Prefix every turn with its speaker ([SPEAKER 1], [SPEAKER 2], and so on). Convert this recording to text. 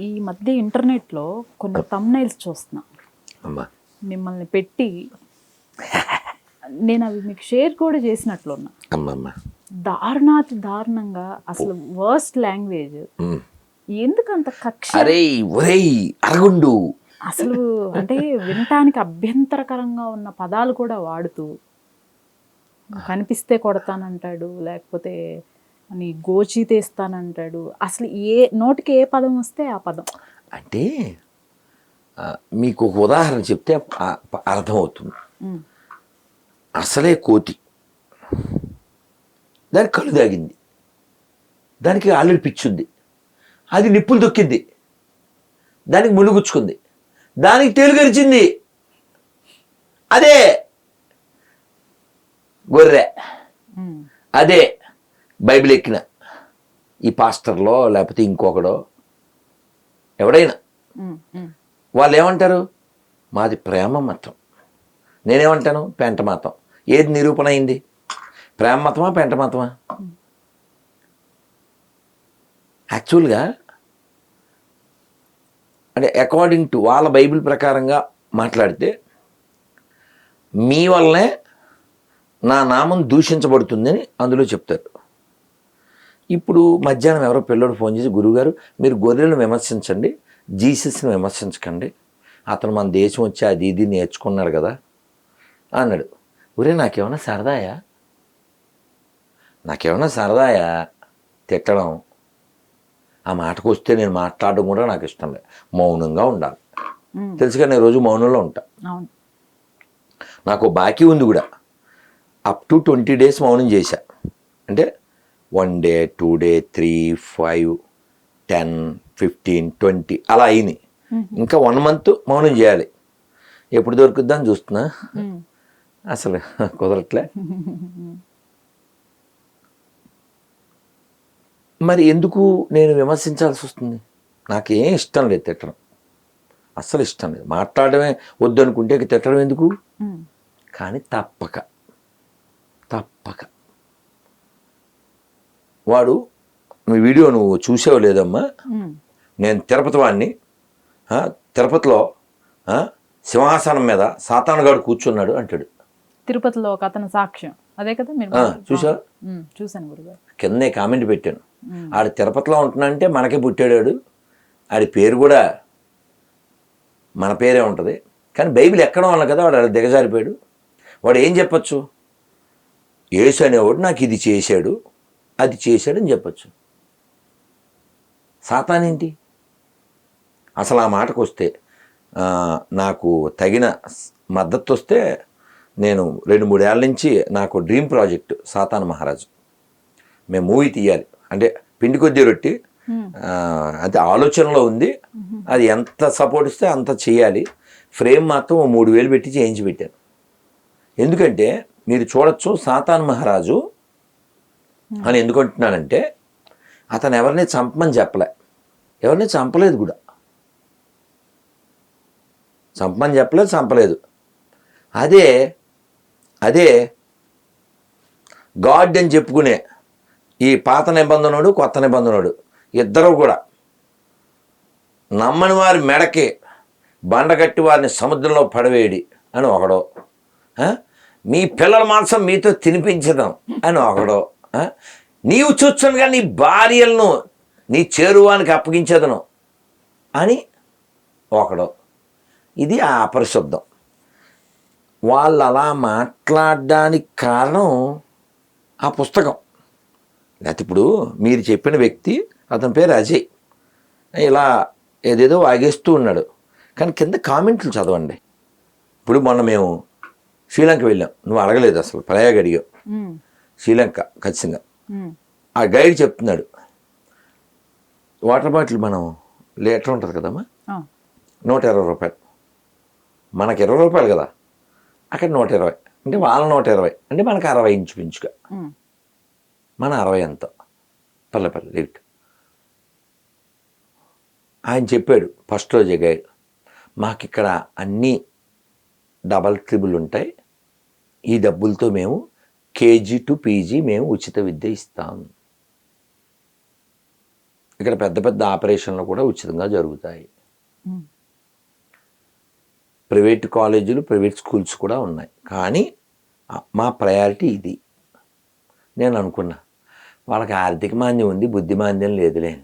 [SPEAKER 1] ఈ మధ్య ఇంటర్నెట్లో కొన్ని థంబ్నైల్స్ చూస్తున్నా
[SPEAKER 2] అమ్మా
[SPEAKER 1] మిమ్మల్ని పెట్టి, నేను అవి మీకు షేర్ కూడా చేసినట్లున్నా.
[SPEAKER 2] అమ్మమ్మ
[SPEAKER 1] దారుణాతి దారుణంగా, అసలు వర్స్ట్ లాంగ్వేజ్. ఎందుకు అంత కక్ష?
[SPEAKER 2] అరే ఒరేయ్ అరగుండు
[SPEAKER 1] అసలు అంటే వినటానికి అభ్యంతరకరంగా ఉన్న పదాలు కూడా వాడుతూ, కనిపిస్తే కొడతానంటాడు, లేకపోతే నీ గోచి తీస్తానంటాడు. అసలు నోటికి ఏ పదం వస్తే ఆ పదం.
[SPEAKER 2] అంటే మీకు ఒక ఉదాహరణ చెప్తే అర్థమవుతుంది. అసలే కోతి, దానికి కళ్ళు తాగింది, దానికి ఆల్రెడీ పిచ్చుంది, అది నిప్పులు దొక్కింది, దానికి ములుగుచ్చుకుంది, దానికి తేలుగరిచింది. అదే గొర్రె, అదే బైబిల్ ఎక్కిన ఈ పాస్టర్లో లేకపోతే ఇంకొకడో ఎవడైనా వాళ్ళు ఏమంటారు? మాది ప్రేమ మతం. నేనేమంటాను? పెంట మతం. ఏది నిరూపణ అయింది? ప్రేమ మతమా పెంట మతమా? యాక్చువల్గా అంటే అకార్డింగ్ టు వాళ్ళ బైబిల్ ప్రకారంగా మాట్లాడితే మీ వల్లనే నా నామం దూషించబడుతుందని అందులో చెప్తారు. ఇప్పుడు మధ్యాహ్నం ఎవరో పిల్లోడు ఫోన్ చేసి, గురువుగారు మీరు గొర్రెలను విమర్శించండి, జీసస్ని విమర్శించకండి, అతను మన దేశం వచ్చి అది ఇది నేర్చుకున్నాడు కదా అన్నాడు. ఒరే నాకేమన్నా సరదాయా తిట్టడం? ఆ మాటకు వస్తే నేను మాట్లాడడం కూడా నాకు ఇష్టం లేదు. మౌనంగా ఉండాలి. తెలుసుగా నేను రోజు మౌనంలో ఉంటా. నాకు బాకీ ఉంది కూడా. అప్ టు 20 days మౌనం చేశా. అంటే 1 day 2 day 3 5 10 15 20 అలా అయినాయి. ఇంకా 1 month మౌనం చేయాలి. ఎప్పుడు దొరుకుద్దని చూస్తున్నా, అసలు కుదరట్లే. మరి ఎందుకు నేను విమర్శించాల్సి వస్తుంది? నాకేం ఇష్టం లేదు తిట్టడం, అస్సలు ఇష్టం లేదు. మాట్లాడమే వద్దు అనుకుంటే తిట్టడం ఎందుకు? కానీ తప్పక వాడు, మీ వీడియో నువ్వు చూసావు లేదమ్మా, నేను తిరుపతి వాడిని, తిరుపతిలో సింహాసనం మీద సాతానుగాడు కూర్చున్నాడు అంటాడు.
[SPEAKER 1] తిరుపతిలో ఒక అతను సాక్ష్యం అదే కదా మీరు
[SPEAKER 2] చూసావా?
[SPEAKER 1] చూశాను గురుగారు.
[SPEAKER 2] కింద కామెంట్ పెట్టాను, ఆడు తిరుపతిలో ఉంటున్నాడంటే మనకే పుట్టాడు, ఆడి పేరు కూడా మన పేరే ఉంటుంది. కానీ బైబిల్ ఎక్కడం వల్ల కదా వాడు దిగజారిపోయాడు. వాడు ఏం చెప్పచ్చు? యేసు అనేవాడు నాకు ఇది చేశాడు అది చేశాడని చెప్పచ్చు. సాతానేంటి? అసలు ఆ మాటకు వస్తే నాకు తగిన మద్దతు వస్తే, నేను 2-3 ఏళ్ళ నుంచి నాకు డ్రీమ్ ప్రాజెక్ట్ సాతాన్ మహారాజు. మేము మూవీ తీయాలి అంటే పిండి కొద్దీ రొట్టి, అది ఆలోచనలో ఉంది. అది ఎంత సపోర్ట్ ఇస్తే అంత చేయాలి. ఫ్రేమ్ మాత్రం 3,000 పెట్టి చేయించి పెట్టాను. ఎందుకంటే మీరు చూడొచ్చు, సాతాన్ మహారాజు అని ఎందుకు అంటున్నానంటే, అతను ఎవరిని చంపమని చెప్పలే, ఎవరిని చంపలేదు కూడా, చంపమని చెప్పలేదు, చంపలేదు. అదే గాడ్ అని చెప్పుకునే ఈ పాత నిబంధనుడు కొత్త నిబంధనుడు ఇద్దరు కూడా నమ్మని వారి మెడకి బండగట్టి వారిని సముద్రంలో పడవేయడి అని ఒకడో, మీ పిల్లల మాంసం మీతో తినిపించడం అని ఒకడో, నీవు చూచునుగా నీ భార్యలను నీ చేరువానికి అప్పగించేదను అని ఒకడో. ఇది ఆ అపరిశుద్ధం. వాళ్ళు అలా మాట్లాడడానికి కారణం ఆ పుస్తకం. లేకపోతే ఇప్పుడు మీరు చెప్పిన వ్యక్తి, అతని పేరు అజయ్, ఇలా ఏదేదో వాగేస్తూ ఉన్నాడు. కానీ కింద కామెంట్లు చదవండి. ఇప్పుడు మొన్న మేము శ్రీలంక వెళ్ళాం, నువ్వు అడగలేదు అసలు, ప్రయాగ అడిగావు. శ్రీలంక ఖచ్చితంగా. ఆ గైడ్ చెప్తున్నాడు, వాటర్ బాటిల్ మనం లీటర్ ఉంటుంది కదమ్మా, 120 రూపాయలు, మనకి 20 రూపాయలు కదా, అక్కడ 120, అంటే వాళ్ళ 120, అంటే మనకు 60 ఇంచుమించుగా, మన 60 ఎంత పల్లె లీట్. ఆయన చెప్పాడు ఫస్ట్ రోజే గైడ్, మాకు ఇక్కడ అన్నీ డబల్ ట్రిబుల్ ఉంటాయి, ఈ డబ్బులతో మేము KG to PG మేము ఉచిత విద్య ఇస్తాం. ఇక్కడ పెద్ద పెద్ద ఆపరేషన్లు కూడా ఉచితంగా జరుగుతాయి.
[SPEAKER 1] ఉమ్.
[SPEAKER 2] ప్రైవేట్ కాలేజీలు, ప్రైవేట్ స్కూల్స్ కూడా ఉన్నాయి. కానీ మా ప్రయారిటీ ఇది. నేను అనుకున్నా వాళ్ళకి ఆర్థిక మాంద్యం ఉంది, బుద్ధి మాంద్యం లేదులే.